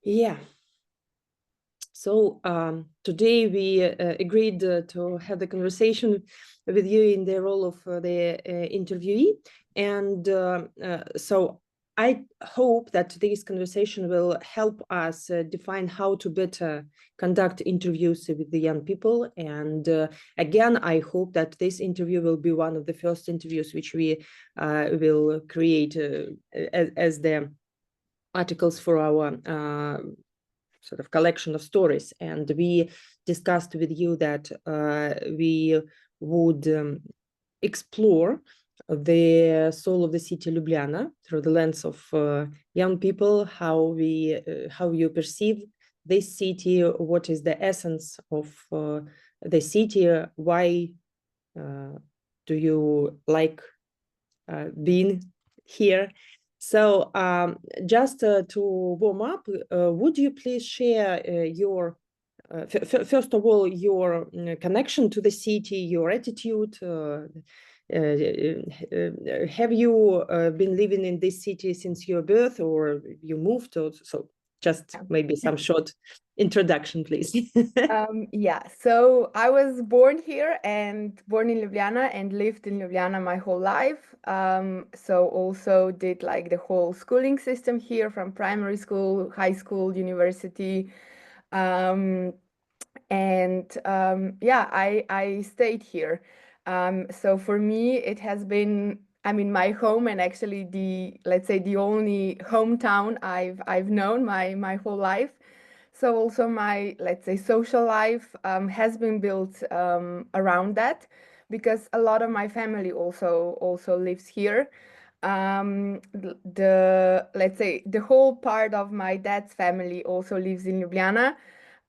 Yeah. So today we agreed to have the conversation with you in the role of the interviewee. And so I hope that this conversation will help us define how to better conduct interviews with the young people. And again, I hope that this interview will be one of the first interviews which we will create as the articles for our sort of collection of stories. And we discussed with you that we would explore the soul of the city Ljubljana through the lens of young people, how you perceive this city, what is the essence of the city, why do you like being here. So just to warm up, would you please share your, first of all, your connection to the city, your attitude? Have you been living in this city since your birth, or you moved? Or, so just maybe some short introduction, please. Yeah, so I was born here and born in Ljubljana and lived in Ljubljana my whole life. So also did like the whole schooling system here from primary school, high school, university. Um, yeah, I stayed here. So for me, it has been, I mean, my home and actually let's say the only hometown I've known my whole life. So also my, let's say, social life has been built around that because a lot of my family also lives here. Let's say the whole part of my dad's family also lives in Ljubljana.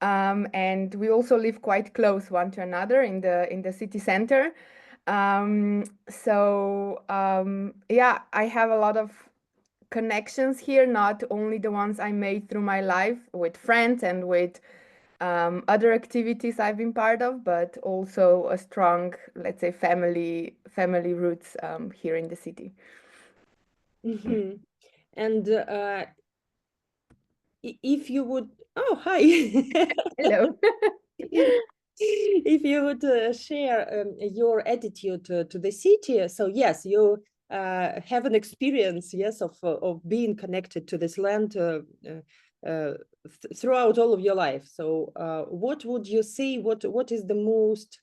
And we also live quite close one to another in the city center. Yeah, I have a lot of connections here, not only the ones I made through my life with friends and with other activities I've been part of, but also a strong, let's say, family roots here in the city. Mm-hmm. And if you would, oh, hi. Hello. If you would share your attitude to the city, so yes, you have an experience, yes, of being connected to this land throughout all of your life. So, what would you say? What is the most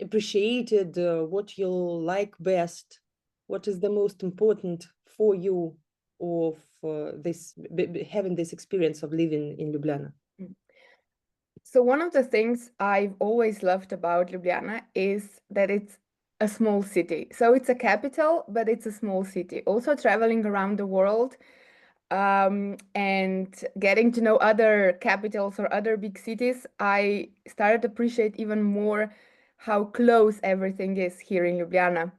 appreciated? What you like best? What is the most important for you of this having this experience of living in Ljubljana? So one of the things I've always loved about Ljubljana is that it's a small city. So it's a capital, but it's a small city. Also traveling around the world and getting to know other capitals or other big cities, I started to appreciate even more how close everything is here in Ljubljana.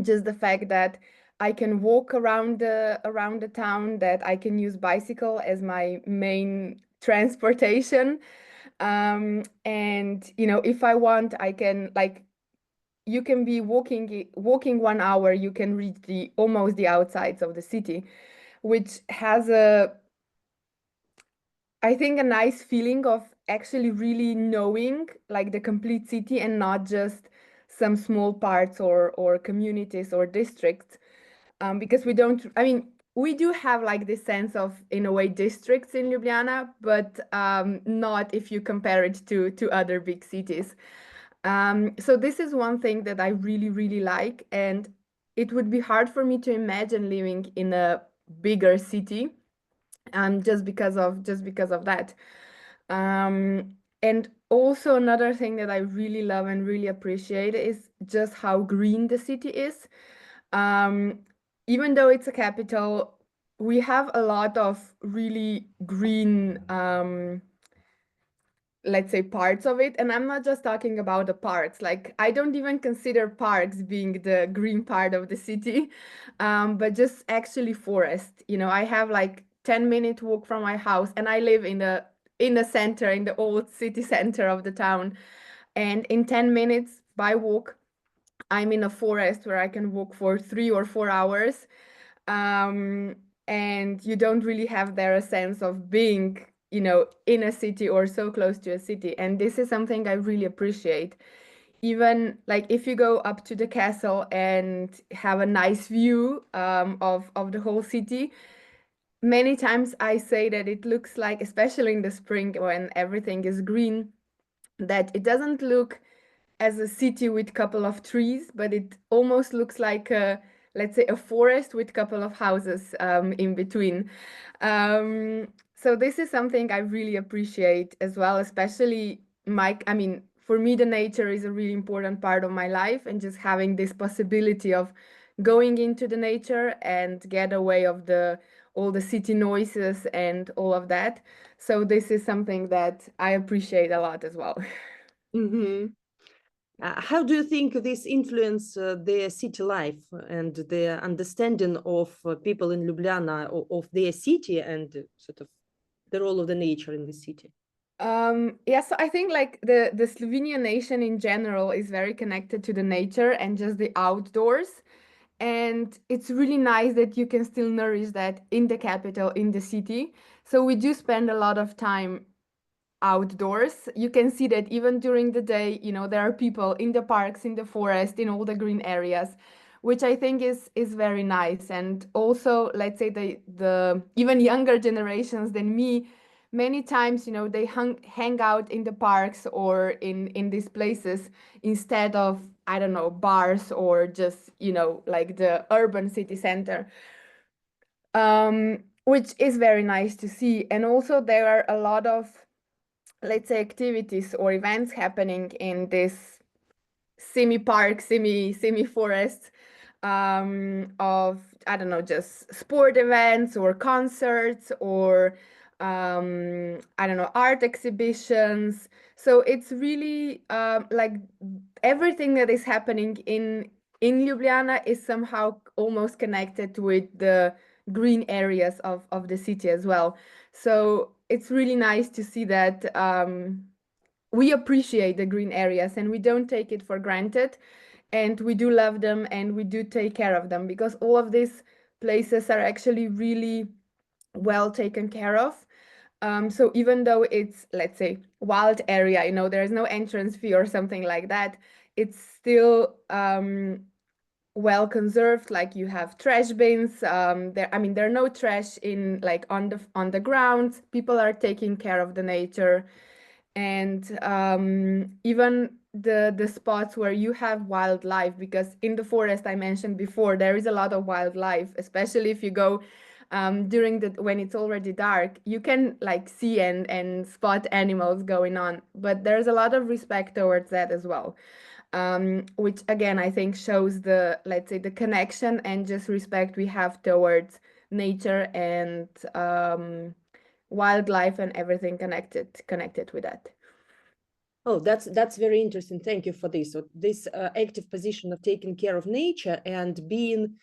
Just the fact that I can walk around the town, that I can use bicycle as my main transportation. And you know, if I want, I can like you can be walking 1 hour, you can reach the almost the outsides of the city, which has a I think a nice feeling of actually really knowing like the complete city and not just some small parts or communities or districts. Because we don't, I mean, we do have like this sense of, in a way, districts in Ljubljana, but not if you compare it to other big cities. So this is one thing that I really, really like, and it would be hard for me to imagine living in a bigger city, just because of that. And also another thing that I really love and really appreciate is just how green the city is. Um, Even though it's a capital, we have a lot of really green, let's say, parts of it. And I'm not just talking about the parks. Like, I don't even consider parks being the green part of the city, but just actually forest. You know, I have like 10-minute walk from my house, and I live in the center, in the old city center of the town. And in 10 minutes by walk, I'm in a forest where I can walk for 3 or 4 hours. Um, and you don't really have there a sense of being in a city or so close to a city. And this is something I really appreciate. Even like if you go up to the castle and have a nice view of the whole city, many times I say that it looks like, especially in the spring when everything is green, that it doesn't look as a city with couple of trees, but it almost looks like let's say a forest with couple of houses in between. So this is something I really appreciate as well, especially I mean, for me, the nature is a really important part of my life, and just having this possibility of going into the nature and get away of all the city noises and all of that. So this is something that I appreciate a lot as well. Mm-hmm. How do you think this influence their city life and their understanding of people in Ljubljana, of their city, and sort of the role of the nature in the city? Yeah, so I think like the Slovenian nation in general is very connected to the nature and just the outdoors. And it's really nice that you can still nourish that in the capital, in the city. So we do spend a lot of time outdoors. You can see that even during the day, there are people in the parks, in the forest, in all the green areas, which I think is very nice. And also, let's say the even younger generations than me, many times, they hang out in the parks or in these places instead of, I don't know, bars or just, like the urban city center. Which is very nice to see. And also there are a lot of, let's say, activities or events happening in this semi park, semi forest, of, I don't know, just sport events or concerts or I don't know, art exhibitions. So it's really like everything that is happening in Ljubljana is somehow almost connected with the green areas of the city as well. So it's really nice to see that we appreciate the green areas and we don't take it for granted, and we do love them and we do take care of them, because all of these places are actually really well taken care of. So even though it's, let's say, wild area, there is no entrance fee or something like that, it's still well conserved. Like you have trash bins. I mean, there are no trash in like on the ground. People are taking care of the nature, and even the spots where you have wildlife, because in the forest I mentioned before, there is a lot of wildlife, especially if you go during the when it's already dark. You can like see and spot animals going on, but there's a lot of respect towards that as well, which again I think shows the, let's say, the connection and just respect we have towards nature and wildlife and everything connected with that. Oh, that's very interesting. Thank you for this. So this active position of taking care of nature and being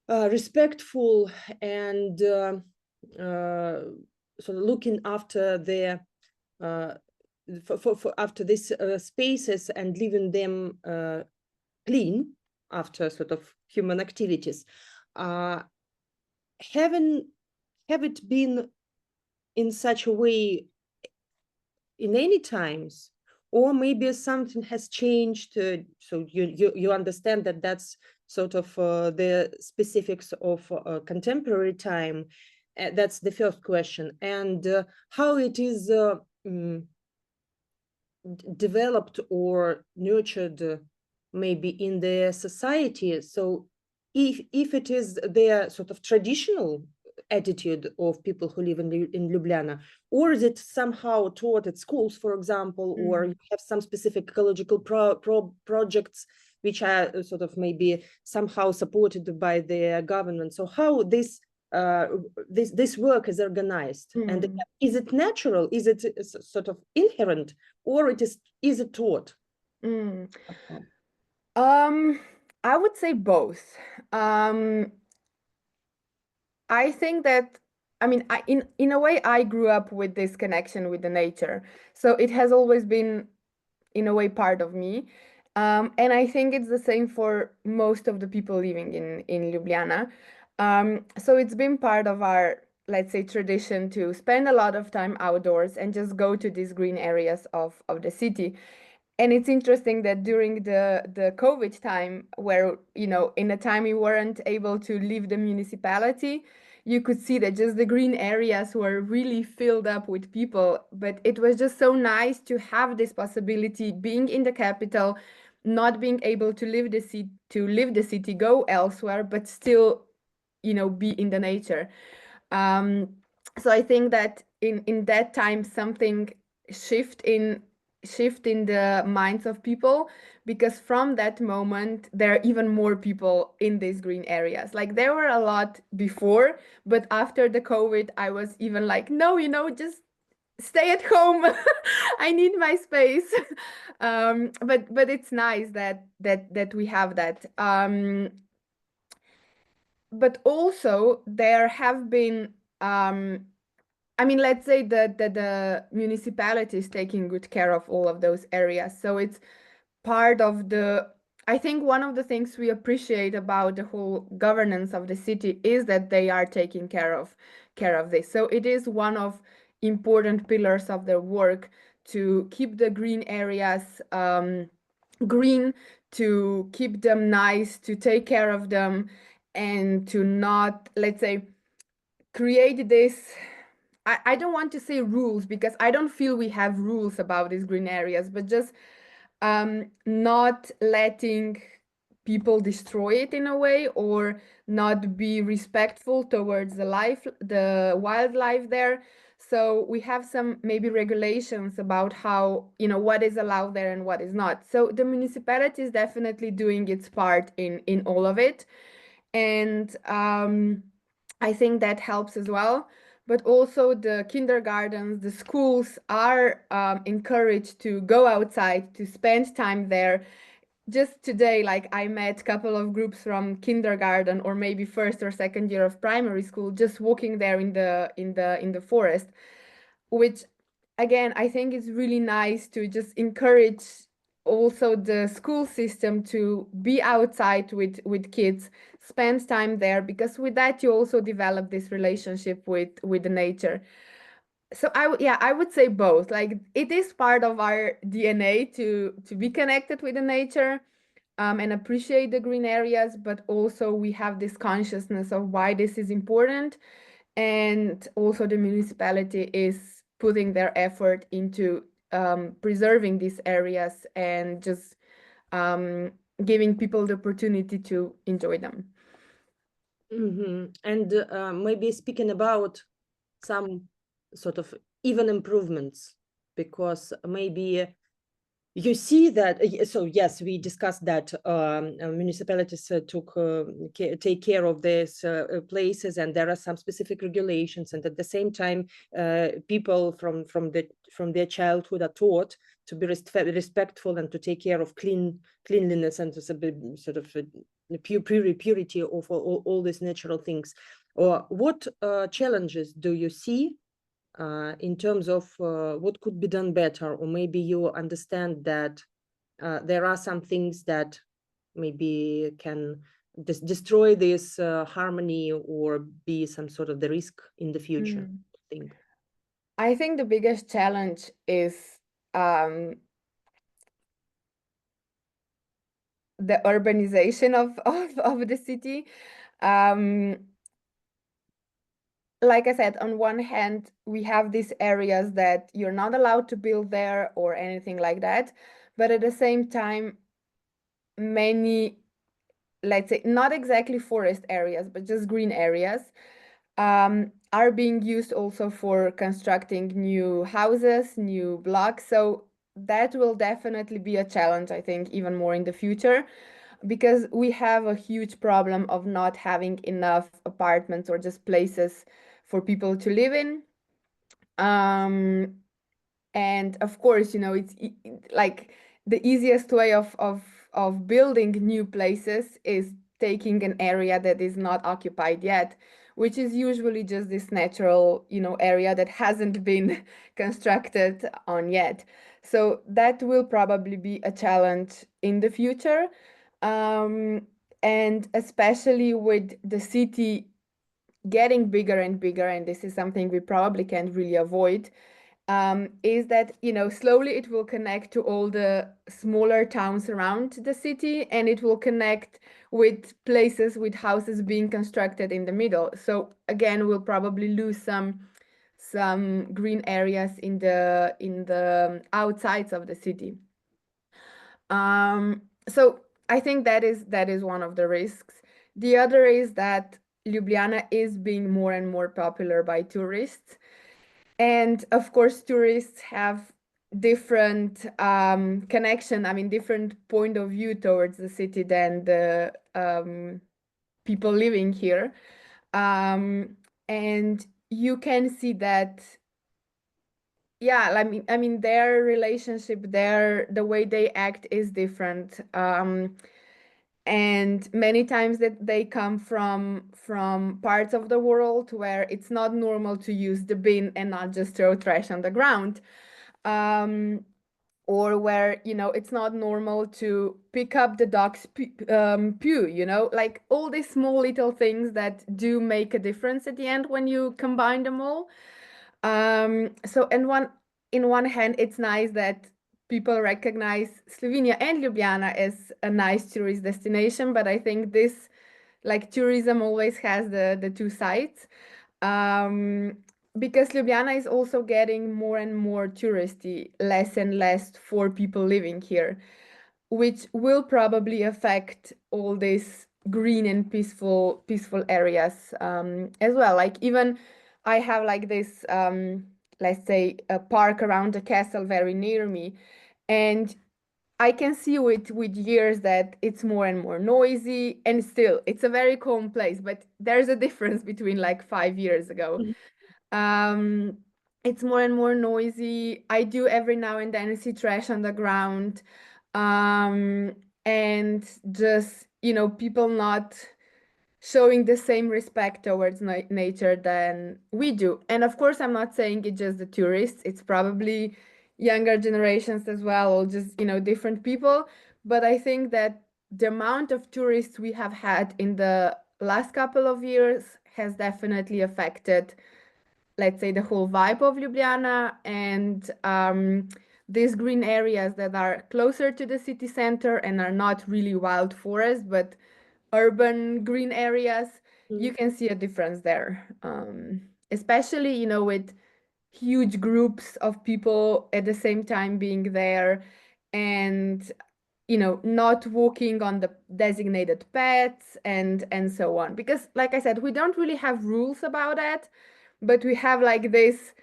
respectful and sort of looking after their for after these spaces and leaving them clean after sort of human activities. Haven't have it been in such a way in any times, or maybe something has changed, so you understand that that's sort of the specifics of contemporary time. That's the first question. And how it is developed or nurtured maybe in their society. So if it is their sort of traditional attitude of people who live in Ljubljana, or is it somehow taught at schools, for example, or you have some specific ecological projects which are sort of maybe somehow supported by the government? So how this work is organized, and is it natural? Is it sort of inherent, or is it taught? I would say both. Um, I think that, I mean, in a way, I grew up with this connection with the nature, so it has always been, in a way, part of me. And I think it's the same for most of the people living in Ljubljana. So it's been part of our, let's say, tradition to spend a lot of time outdoors and just go to these green areas of the city. And it's interesting that during the COVID time, where, you know, in a time we weren't able to leave the municipality, you could see that just the green areas were really filled up with people. But it was just so nice to have this possibility, being in the capital, not being able to leave the city, go elsewhere, but still, you know, be in the nature. Um, so I think that in that time something shift in shift in the minds of people, because from that moment there are even more people in these green areas. Like there were a lot before, but after the COVID, I was even like, no, you know, just stay at home. I need my space. But it's nice that we have that. But also there have been, I mean, let's say that the municipality is taking good care of all of those areas. So it's part of the, I think one of the things we appreciate about the whole governance of the city is that they are taking care of this. So it is one of important pillars of their work to keep the green areas green, to keep them nice, to take care of them, and to not, let's say, create this, I don't want to say rules, because I don't feel we have rules about these green areas, but just not letting people destroy it in a way, or not be respectful towards the wildlife there. So we have some maybe regulations about how, you know, what is allowed there and what is not. So the municipality is definitely doing its part in all of it. And I think that helps as well. But also the kindergartens, the schools are encouraged to go outside, to spend time there. Just today, like I met a couple of groups from kindergarten, or maybe first or second year of primary school, just walking there in the forest, which again, I think is really nice to just encourage also the school system to be outside with kids, spend time there, because with that you also develop this relationship with the nature. So I would say both. Like it is part of our DNA to be connected with the nature, and appreciate the green areas, but also we have this consciousness of why this is important. And also the municipality is putting their effort into preserving these areas, and just um, giving people the opportunity to enjoy them. And maybe speaking about some sort of even improvements, because maybe you see that, so yes, we discussed that municipalities take care of these places, and there are some specific regulations, and at the same time people from their childhood are taught to be respectful and to take care of cleanliness, and to sort of purity of all these natural things. Or what challenges do you see in terms of what could be done better? Or maybe you understand that there are some things that maybe can destroy this harmony, or be some sort of the risk in the future, I think. I think the biggest challenge is um, the urbanization of the city. Um, like I said, on one hand, we have these areas that you're not allowed to build there or anything like that. But at the same time, many, let's say, not exactly forest areas, but just green areas, are being used also for constructing new houses, new blocks. So that will definitely be a challenge, I think, even more in the future, because we have a huge problem of not having enough apartments or just places for people to live in. And of course, you know, it's like the easiest way of building new places is taking an area that is not occupied yet, which is usually just this natural, you know, area that hasn't been constructed on yet. So that will probably be a challenge in the future. And especially with the city getting bigger and bigger, and this is something we probably can't really avoid, is that, you know, slowly it will connect to all the smaller towns around the city, and it will connect with places with houses being constructed in the middle. So again, we'll probably lose some green areas in the outsides of the city. So I think that is one of the risks. The other is that Ljubljana is being more and more popular by tourists. And of course, tourists have different connection, I mean, different point of view towards the city than the people living here. And you can see that, yeah, I mean, their relationship, the way they act is different. And many times that they come from parts of the world where it's not normal to use the bin and not just throw trash on the ground, or where, you know, it's not normal to pick up the dog's poo, you know, like all these small little things that do make a difference at the end when you combine them all. So in one hand, it's nice that people recognize Slovenia and Ljubljana as a nice tourist destination, but I think this, like, tourism always has the two sides. Because Ljubljana is also getting more and more touristy, less and less for people living here, which will probably affect all these green and peaceful areas as well. Like, even I have like this, let's say, a park around the castle very near me, and I can see with years that it's more and more noisy, and still it's a very calm place, but there's a difference between like 5 years ago. Um, it's more and more noisy. I do every now and then see trash on the ground. And just, you know, people not showing the same respect towards nature than we do. And of course, I'm not saying it's just the tourists, it's probably younger generations as well, or just, you know, different people. But I think that the amount of tourists we have had in the last couple of years has definitely affected, let's say, the whole vibe of Ljubljana. And these green areas that are closer to the city center and are not really wild forest, but urban green areas, you can see a difference there. Especially, you know, with huge groups of people at the same time being there, and, you know, not walking on the designated paths and so on. Because, like I said, we don't really have rules about that, but we have like this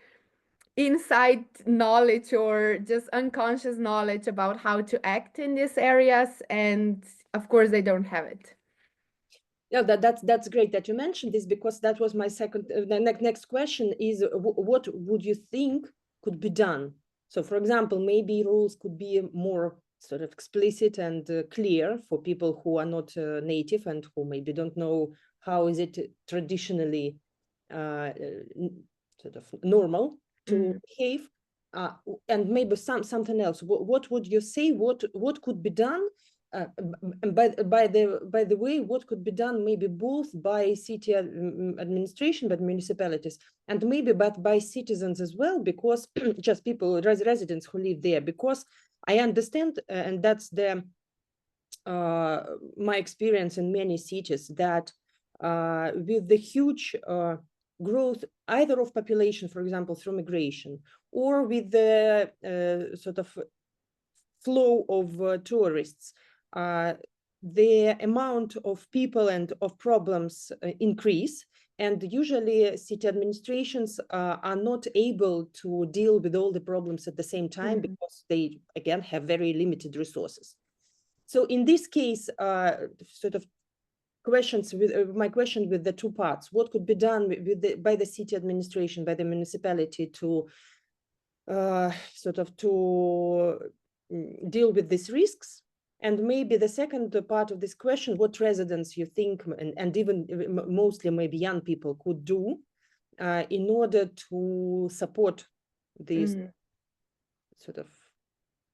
inside knowledge or just unconscious knowledge about how to act in these areas, and of course they don't have it. No, that's great that you mentioned this, because that was my second, the next question is, what would you think could be done? So, for example, maybe rules could be more sort of explicit and clear for people who are not native and who maybe don't know how is it traditionally sort of normal to behave, and maybe something else. What would you say? What could be done? By the way, what could be done maybe both by city administration, but municipalities, and maybe but by citizens as well, because just people, residents who live there, because I understand, and that's the my experience in many cities, that with the huge growth either of population, for example, through migration, or with the sort of flow of tourists, the amount of people and of problems increase, and usually city administrations are not able to deal with all the problems at the same time, because they again have very limited resources. So in this case, sort of questions with my question with the two parts: what could be done by the city administration, by the municipality, to sort of to deal with these risks? And maybe the second part of this question, what residents you think, and even mostly maybe young people, could do in order to support this sort of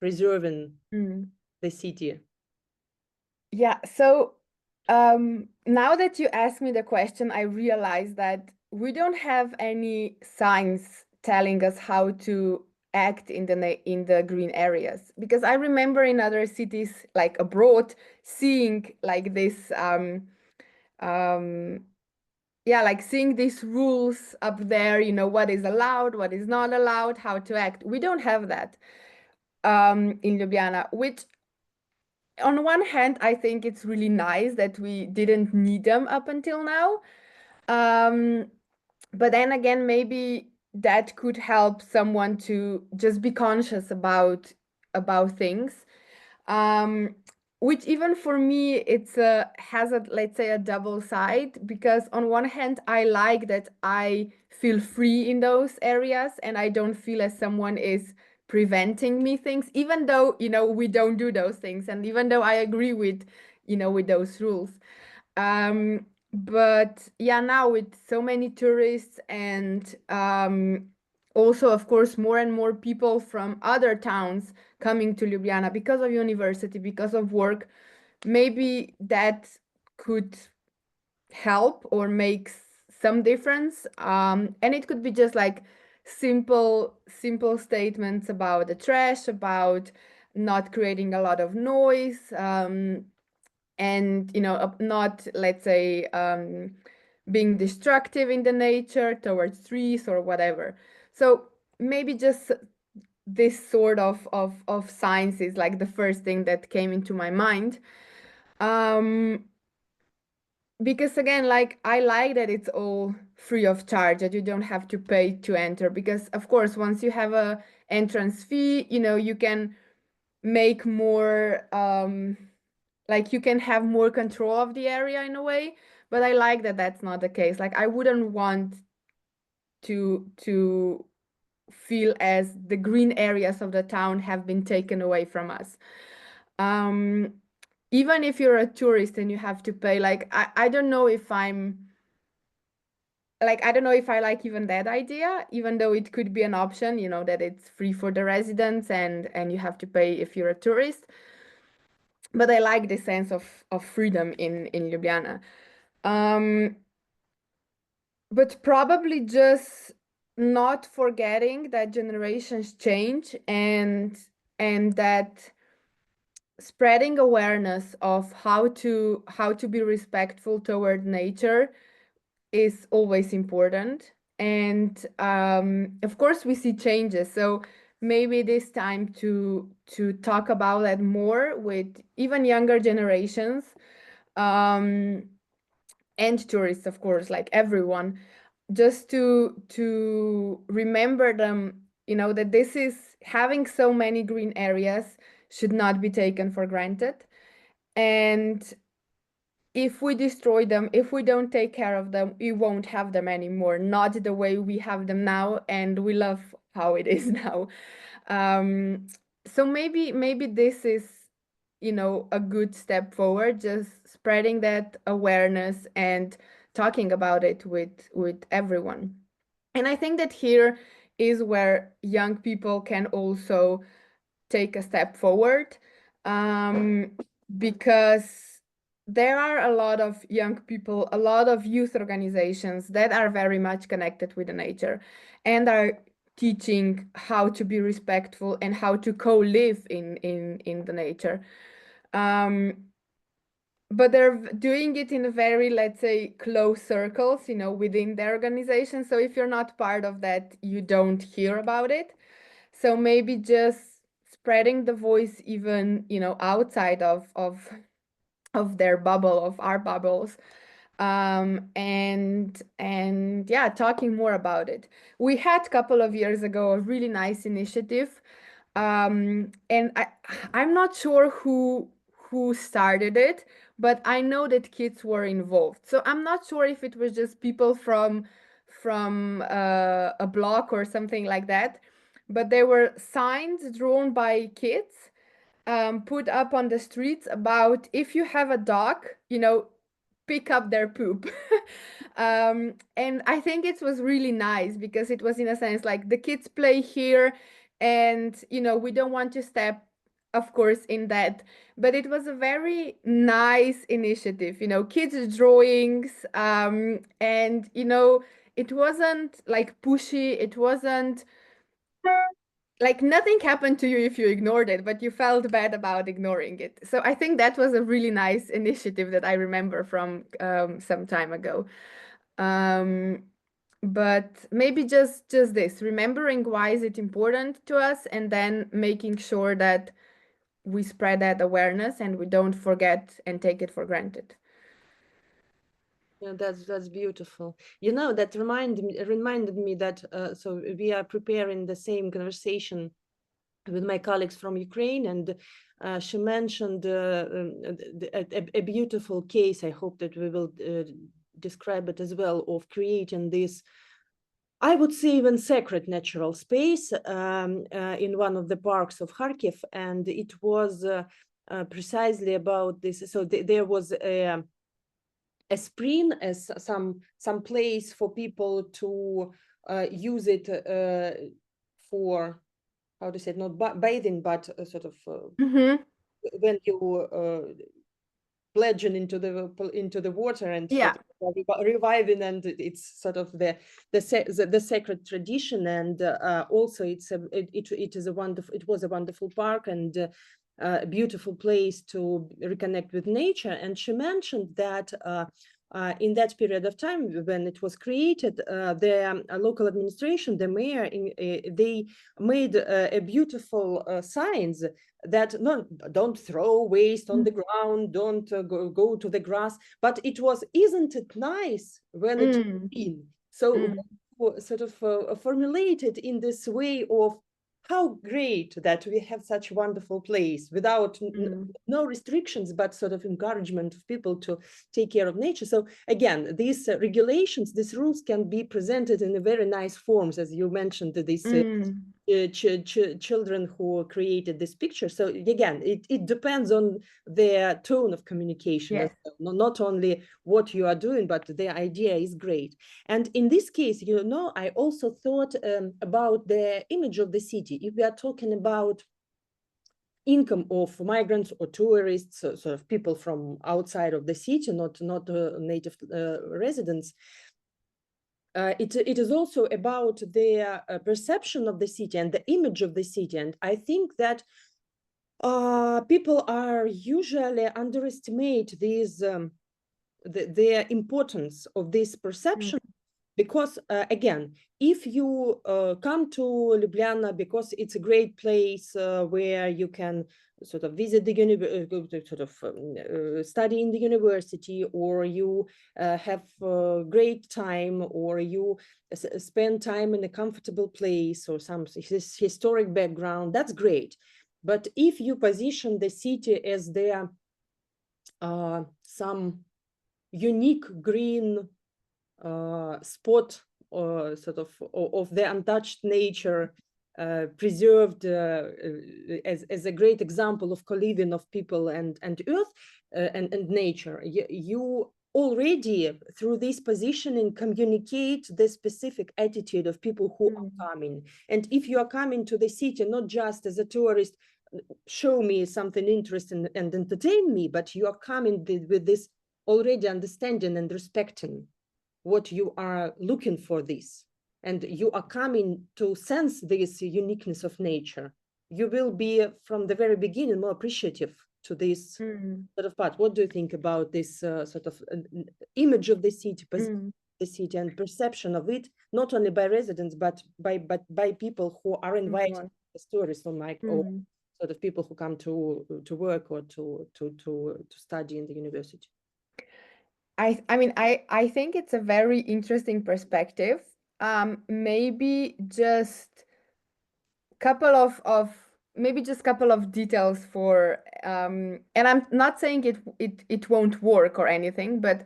preserving the city? Yeah, so Now that you ask me the question, I realize that we don't have any signs telling us how to act in the green areas, because I remember in other cities like abroad seeing like this um yeah, like seeing these rules up there, you know, what is allowed, what is not allowed, how to act. We don't have that in Ljubljana, which on one hand, I think it's really nice that we didn't need them up until now. Um, but then again, maybe that could help someone to just be conscious about things. Um, which even for me, it's a has a, let's say, a double side, because on one hand, I like that I feel free in those areas and I don't feel as someone is preventing me things, even though, you know, we don't do those things, and even though I agree with, you know, with those rules. But yeah, now with so many tourists and also, of course, more and more people from other towns coming to Ljubljana because of university, because of work, maybe that could help or make some difference. And it could be just like simple statements about the trash, about not creating a lot of noise. And you know, not, let's say, being destructive in the nature towards trees or whatever. So maybe just this sort of science is like the first thing that came into my mind. um because again, like, I like that it's all free of charge, that you don't have to pay to enter, because of course once you have a entrance fee, you know, you can make more like you can have more control of the area in a way. But I like that that's not the case. Like, I wouldn't want to feel as the green areas of the town have been taken away from us. Um, Even if you're a tourist and you have to pay, like, I don't know if I'm like, I don't know if I like even that idea, even though it could be an option, you know, that it's free for the residents and you have to pay if you're a tourist. But I like the sense of freedom in Ljubljana. Um, but probably just not forgetting that generations change, and that spreading awareness of how to be respectful toward nature is always important. And of course we see changes, so maybe it is time to talk about that more with even younger generations, um, and tourists, of course, like everyone, just to remember them, you know, that this is having so many green areas should not be taken for granted. And if we destroy them, if we don't take care of them, we won't have them anymore, not the way we have them now, and we love how it is now. um so maybe this is, you know, a good step forward, just spreading that awareness and talking about it with everyone. And I think that here is where young people can also take a step forward, um, because there are a lot of young people, a lot of youth organizations that are very much connected with the nature and are teaching how to be respectful and how to co-live in the nature. Um, but they're doing it in a very, let's say, close circles, you know, within their organization. So if you're not part of that, you don't hear about it. So maybe just spreading the voice even, you know, outside of their bubble, of our bubbles, and yeah, talking more about it. We had a couple of years ago a really nice initiative, and I'm not sure who started it, but I know that kids were involved. So I'm not sure if it was just people from a block or something like that, but there were signs drawn by kids, put up on the streets about, if you have a dog, you know, pick up their poop. And I think it was really nice because it was, in a sense, like, the kids play here, and you know, we don't want to step of course, in that, but it was a very nice initiative, you know, kids' drawings, and you know, it wasn't like pushy, it wasn't like nothing happened to you if you ignored it, but you felt bad about ignoring it. So I think that was a really nice initiative that I remember from some time ago. Um, but maybe just this, remembering why is it important to us, and then making sure that we spread that awareness and we don't forget and take it for granted. Yeah, that's beautiful. You know, that reminded me that so we are preparing the same conversation with my colleagues from Ukraine, and she mentioned a beautiful case. I hope that we will describe it as well, of creating this, I would say, even sacred natural space in one of the parks of Kharkiv, and it was precisely about this. So there was a spring as some place for people to use it for, how to say it, not bathing, but sort of Mm-hmm. when you plunging into the water and Yeah. sort of reviving, and it's sort of the sacred tradition. And also it is a wonderful, it was a wonderful park, and a beautiful place to reconnect with nature. And she mentioned that in that period of time when it was created, the local administration, the mayor, they made a beautiful signs that, no, don't throw waste on the ground, don't go to the grass, but it was, isn't it nice when it's Mm. clean? So Mm. sort of formulated in this way of how great that we have such a wonderful place without Mm. no restrictions, but sort of encouragement of people to take care of nature. So again, these regulations, these rules can be presented in a very nice forms, as you mentioned, this Mm. children who created this picture. So again, it depends on their tone of communication as Yes. well. Not only what you are doing, but the idea is great. And in this case, you know, I also thought about the image of the city. If we are talking about income of migrants or tourists, sort of people from outside of the city, not native residents, it is also about their perception of the city and the image of the city. And I think that people are usually underestimate these the importance of this Mm. perception, because again, if you come to Ljubljana because it's a great place where you can sort of visit the sort of study in the university, or you have a great time, or you spend time in a comfortable place, or some historic background, that's great. But if you position the city as there some unique green spot, or sort of the untouched nature, preserved as a great example of co-living of people and earth and nature, you already through this positioning communicate the specific attitude of people who Mm. are coming. And if you are coming to the city not just as a tourist, show me something interesting and entertain me, but you are coming with this already understanding and respecting what you are looking for this, and you are coming to sense this uniqueness of nature, you will be from the very beginning more appreciative to this Mm. sort of part. What do you think about this sort of image of the city, Mm. the city, and perception of it, not only by residents, but by people who are invited Mm. as tourists, or Mm. sort of people who come to work or to study in the university? I mean, I think it's a very interesting perspective. Maybe just couple of details for and I'm not saying it won't work or anything, but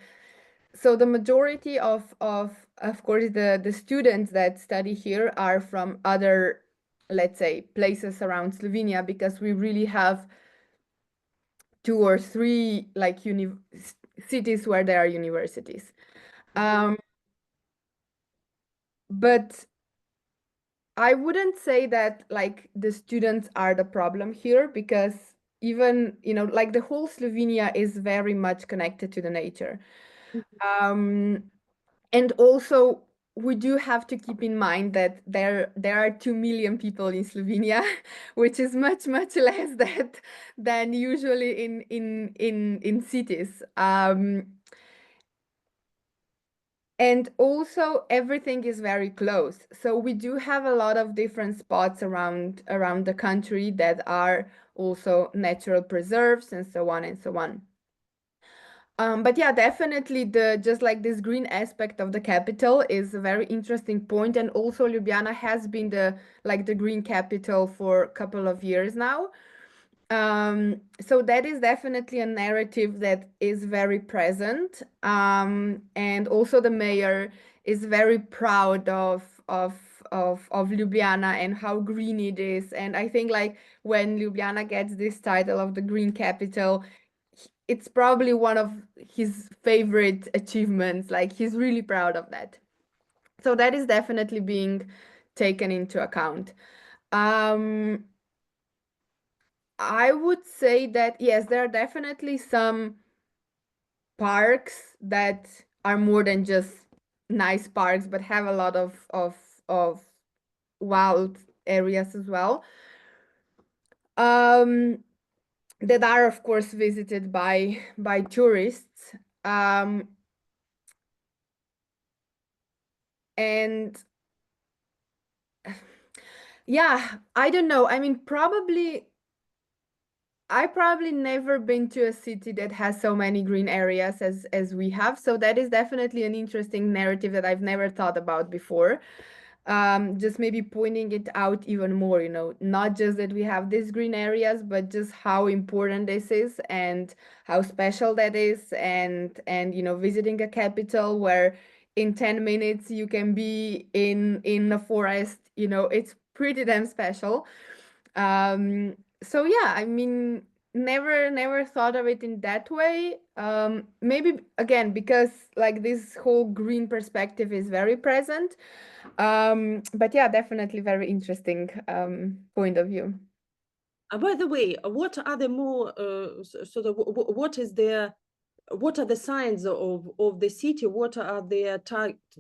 so the majority of course the students that study here are from other, let's say, places around Slovenia, because we really have two or three like cities where there are universities. Mhm. But I wouldn't say that like the students are the problem here, because even, you know, like the whole Slovenia is very much connected to the nature. And also we do have to keep in mind that there are 2 million people in Slovenia, which is much less than usually in cities. And also everything is very close. So we do have a lot of different spots around the country that are also natural preserves and so on and so on. But yeah, definitely the just like this green aspect of the capital is a very interesting point. And also Ljubljana has been the green capital for a couple of years now. So that is definitely a narrative that is very present. And also the mayor is very proud of Ljubljana and how green it is. And I think like when Ljubljana gets this title of the green capital, it's probably one of his favorite achievements. Like he's really proud of that. So that is definitely being taken into account. Um, I would say that yes, there are definitely some parks that are more than just nice parks, but have a lot of wild areas as well. That are of course visited by tourists. And yeah, I don't know. I mean, I probably never been to a city that has so many green areas as we have. So that is definitely an interesting narrative that I've never thought about before. Just maybe pointing it out even more, you know, not just that we have these green areas, but just how important this is and how special that is. And you know, visiting a capital where in 10 minutes you can be in a forest, you know, it's pretty damn special. So yeah, I mean, never thought of it in that way. Maybe again because like this whole green perspective is very present. But yeah, definitely very interesting point of view. By the way, what are the more sort of what are the signs of the city? What are their targets?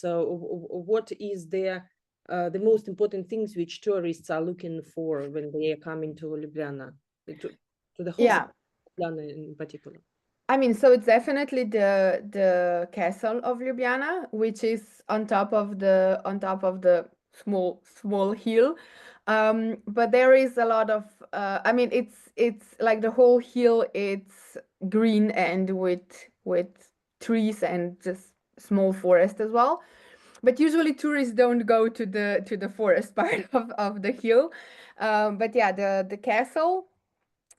What is their the most important things which tourists are looking for when they are coming to Ljubljana, to the whole Yeah. city, Ljubljana in particular? I mean, so it's definitely the castle of Ljubljana, which is on top of the small hill. But there is a lot of I mean, it's like the whole hill. It's green and with trees and just small forest as well. But usually tourists don't go to the forest part of the hill. But yeah, the castle,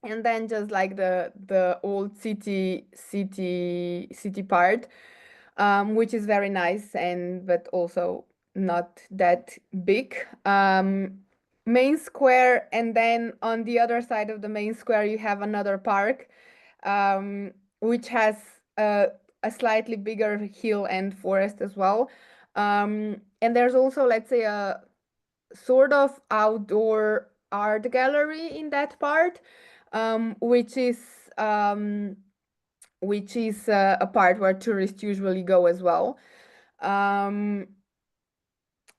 and then just like the old city part, which is very nice, and but also not that big. Main square, and then on the other side of the main square you have another park, which has a slightly bigger hill and forest as well. And there's also, let's say, a sort of outdoor art gallery in that part, um, which is um, which is a part where tourists usually go as well. Um,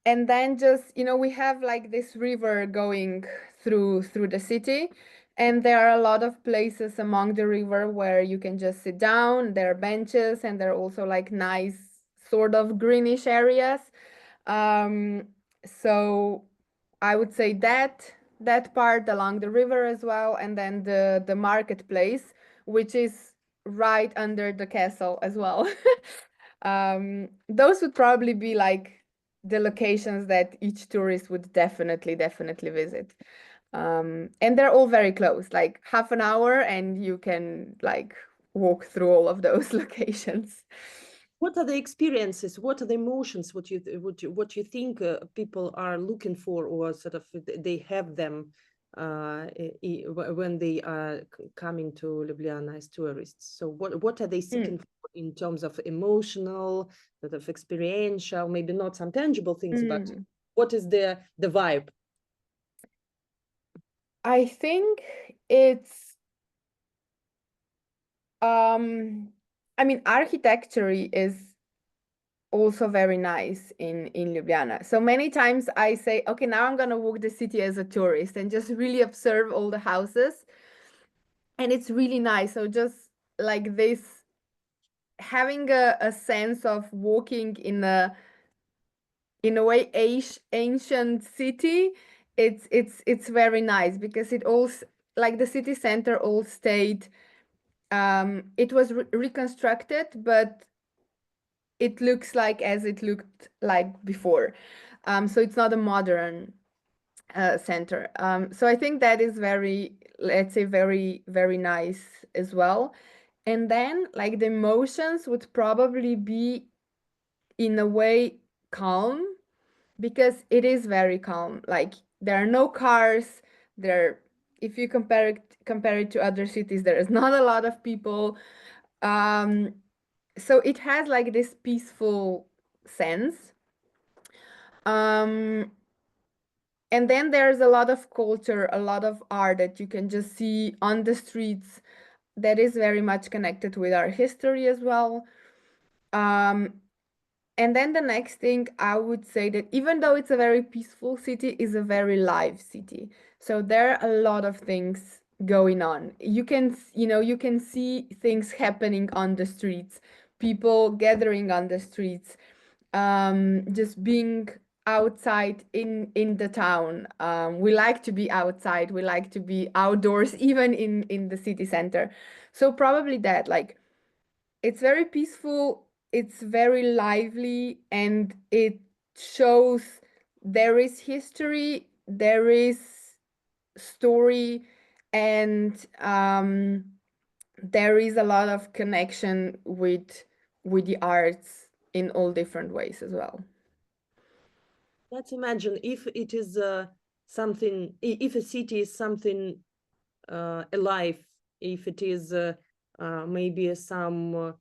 and then just, you know, we have like this river going through the city, and there are a lot of places along the river where you can just sit down. There are benches, and there are also like nice sort of greenish areas. um, so I would say that part along the river as well, and then the marketplace, which is right under the castle as well. Those would probably be like the locations that each tourist would definitely visit. And they're all very close, like half an hour, and you can like walk through all of those locations. What are the experiences? What are the emotions? What you think people are looking for, or sort of they have them when they are coming to Ljubljana as tourists? So what are they seeking for in terms of emotional, sort of experiential, maybe not some tangible things, but what is the vibe? I think it's I mean, architecture is also very nice in Ljubljana. So many times I say, okay, now I'm gonna walk the city as a tourist and just really observe all the houses. And it's really nice. So just like this, having a sense of walking in a way ancient city, it's very nice because it all like the city center all stayed. It was reconstructed, but it looks like as it looked like before. So it's not a modern center. So I think that is very, let's say, very, very nice as well. And then like the emotions would probably be in a way calm because it is very calm. Like there are no cars there. If you compare it to other cities, there is not a lot of people. Um, so it has like this peaceful sense. Um, and then there's a lot of culture, a lot of art that you can just see on the streets that is very much connected with our history as well. Um, and then the next thing I would say that even though it's a very peaceful city, is a very live city. So there are a lot of things going on. You can, you can see things happening on the streets, people gathering on the streets, just being outside in the town. We like to be outside, we like to be outdoors, even in the city center. So probably that, like, it's very peaceful, it's very lively, and it shows there is history, there is story, and there is a lot of connection with the arts in all different ways as well. Let's imagine if it is something, if a city is something alive, if it is maybe some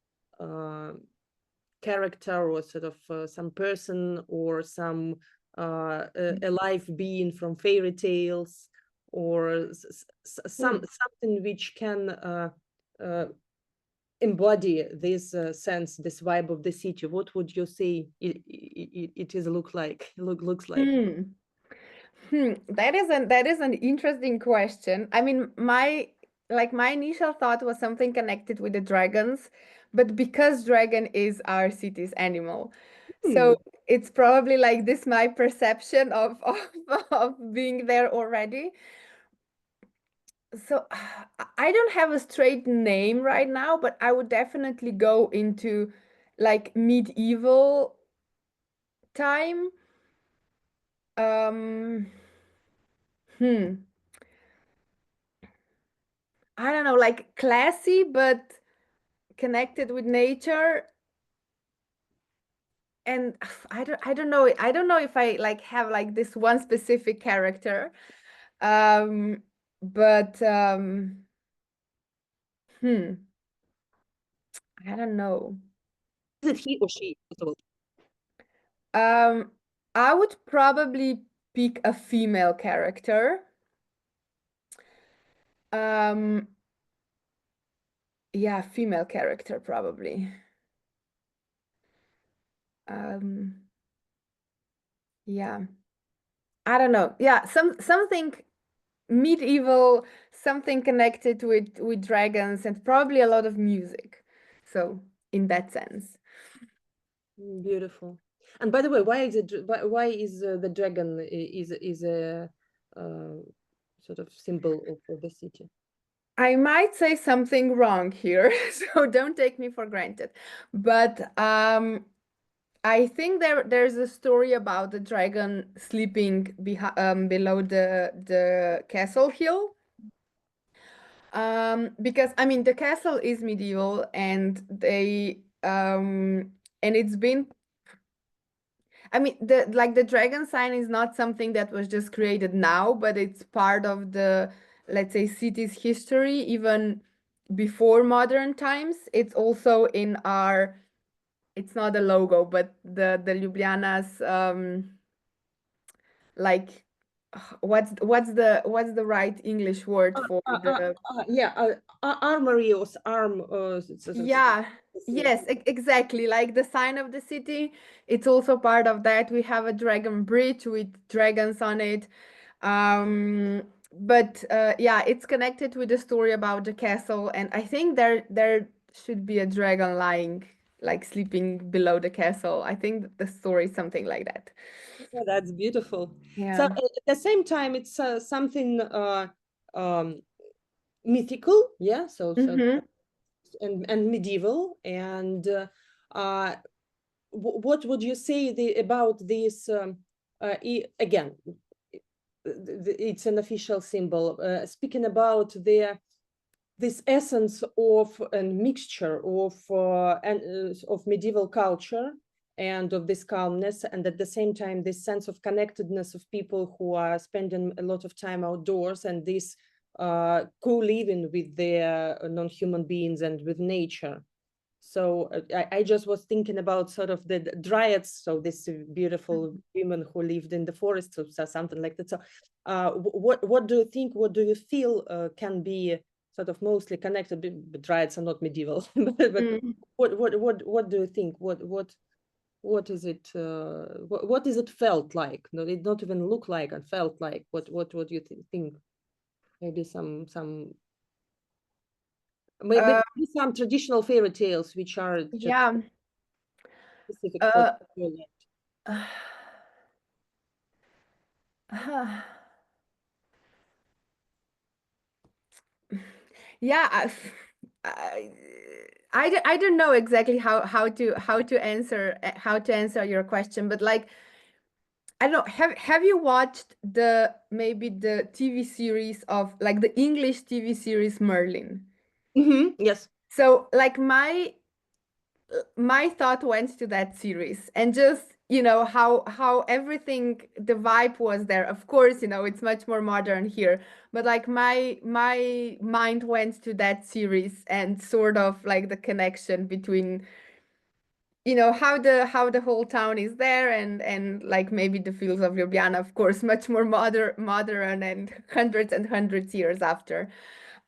character or sort of some person or some alive being from fairy tales, or something which can embody this sense, this vibe of the city, what would you say it is looks like? That is an interesting question. I mean, my initial thought was something connected with the dragons, but because dragon is our city's animal, Hmm. so it's probably like this my perception of being there already. So I don't have a straight name right now, but I would definitely go into like medieval time. Um, hmm. I don't know, like classy but connected with nature. And I don't know if I like have like this one specific character. Um, but hmm, I don't know. Is it he or she, first of all? Um, I would probably pick a female character. Um, yeah, female character probably. Um, yeah. I don't know. Yeah, something medieval, something connected with dragons and probably a lot of music. So in that sense. Beautiful. And by the way, why is it why is the dragon is a sort of symbol of the city? I might say something wrong here, so don't take me for granted. But I think there's a story about the dragon sleeping below the castle hill. Because I mean the castle is medieval and and it's been, I mean the dragon sign is not something that was just created now, but it's part of the, let's say, city's history even before modern times. It's also in our, it's not a logo, but the Ljubljana's like what's the right English word for the Yeah, armory or arm. yeah, yes, exactly. Like the sign of the city, it's also part of that. We have a dragon bridge with dragons on it. But yeah, it's connected with the story about the castle, and I think there should be a dragon lying, like sleeping below the castle. I think the story is something like that. Yeah, that's beautiful. So Yeah. at the same time, it's something um, mythical. Yeah. So Mm-hmm. and medieval. And what would you say about this? Again, it's an official symbol. Speaking about this essence of a mixture of medieval culture and of this calmness, and at the same time this sense of connectedness of people who are spending a lot of time outdoors, and this co-living with their non-human beings and with nature. So I just was thinking about sort of the dryads, so this beautiful women who lived in the forest, so something like that. So what do you think, what do you feel can be sort of mostly connected? But dryads are not medieval, but Mm. what do you think? What is it? What is it felt like? No, it not even look like and felt like. What do you think? Maybe some maybe Uh, some traditional fairy tales which are just yeah. specific for Uh, your land. yeah, I, I don't know exactly how to answer your question, but like I don't know, have you watched the maybe the TV series of like the English TV series Merlin? Yes. So like my thought went to that series and just how everything, the vibe was there. Of course, it's much more modern here, but like my mind went to that series and sort of like the connection between how the whole town is there, and like maybe the fields of Ljubljana, of course, much more modern and hundreds years after.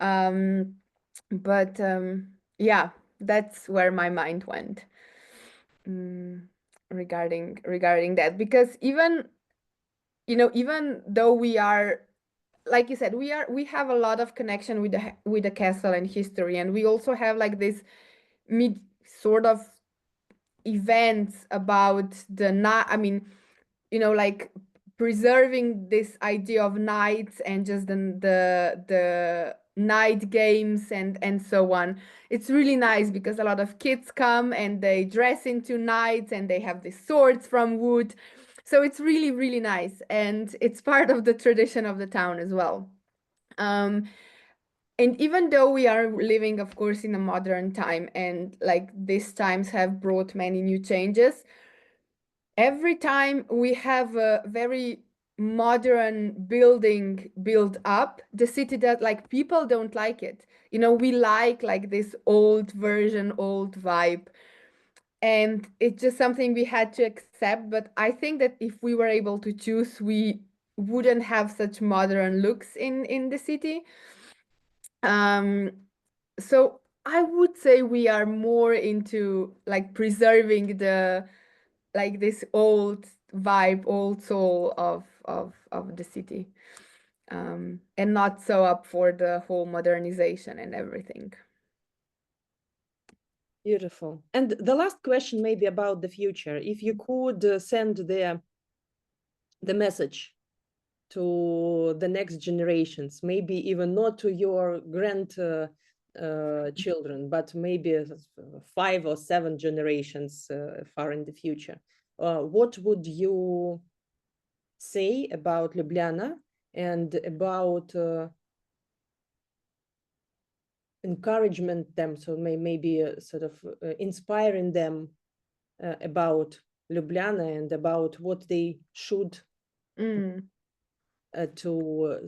um but yeah, that's where my mind went, mm, regarding that, because even though we are, like you said, we have a lot of connection with the castle and history, and we also have like this mid sort of events about the night. I mean, like preserving this idea of nights and just the night games and so on. It's really nice because a lot of kids come and they dress into knights and they have these swords from wood. So it's really, really nice. And it's part of the tradition of the town as well. Um, and even though we are living, of course, in a modern time, and like these times have brought many new changes, every time we have a very modern building built up, the city, that like people don't like it. We like this old version, old vibe. And it's just something we had to accept. But I think that if we were able to choose, we wouldn't have such modern looks in the city. Um, so I would say we are more into like preserving the like this old vibe, old soul of the city, and not so up for the whole modernization and everything. Beautiful. And the last question may be about the future. If you could send the message to the next generations, maybe even not to your grand children, but maybe 5 or 7 generations far in the future, what would you say about Ljubljana and about encouragement them, so maybe sort of inspiring them about Ljubljana and about what they should Mm, to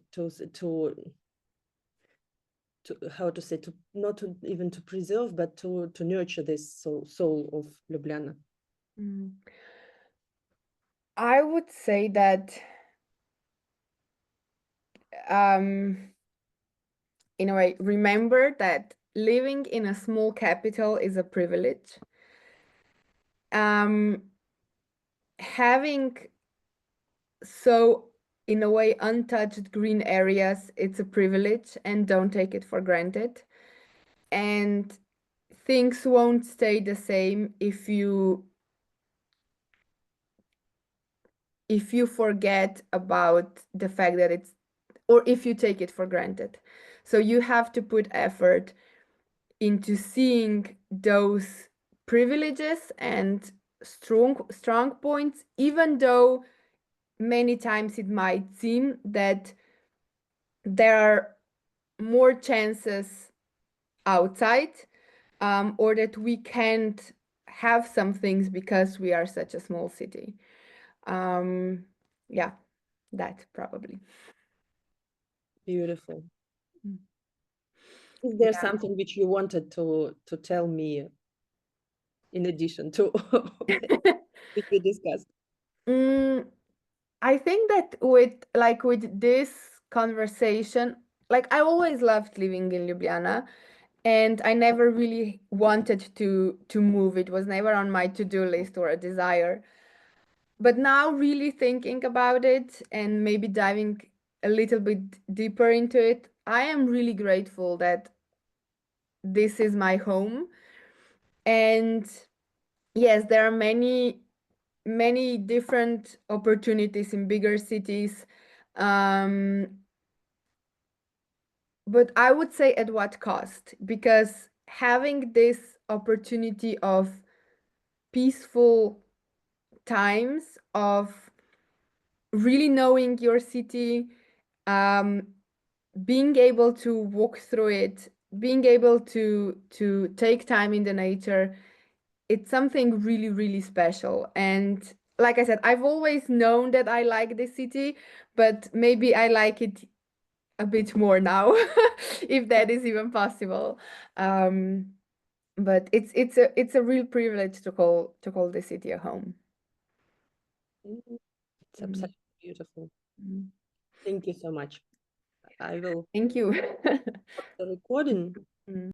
how to say, to not to even to preserve, but to nurture this soul of Ljubljana. mm. I would say that in a way, remember that living in a small capital is a privilege. Having so, in a way, untouched green areas, it's a privilege, and don't take it for granted. And things won't stay the same if you forget about the fact that it's, or if you take it for granted. So you have to put effort into seeing those privileges and strong points, even though many times it might seem that there are more chances outside, or that we can't have some things because we are such a small city. Yeah, that probably. Beautiful. Mm. Is there something which you wanted to tell me in addition to which we discussed? I think that with this conversation, like I always loved living in Ljubljana, and I never really wanted to move. It was never on my to-do list or a desire. But now really thinking about it and maybe diving a little bit deeper into it, I am really grateful that this is my home. And yes, there are many different opportunities in bigger cities. But I would say at what cost? Because having this opportunity of peaceful times, of really knowing your city, being able to walk through it, being able to take time in the nature, it's something really, really special. And like I said, I've always known that I like this city, but maybe I like it a bit more now, if that is even possible. But it's a real privilege to call the city a home. It's absolutely beautiful. Mm. Thank you so much. I will Thank you. stop the recording. Mm.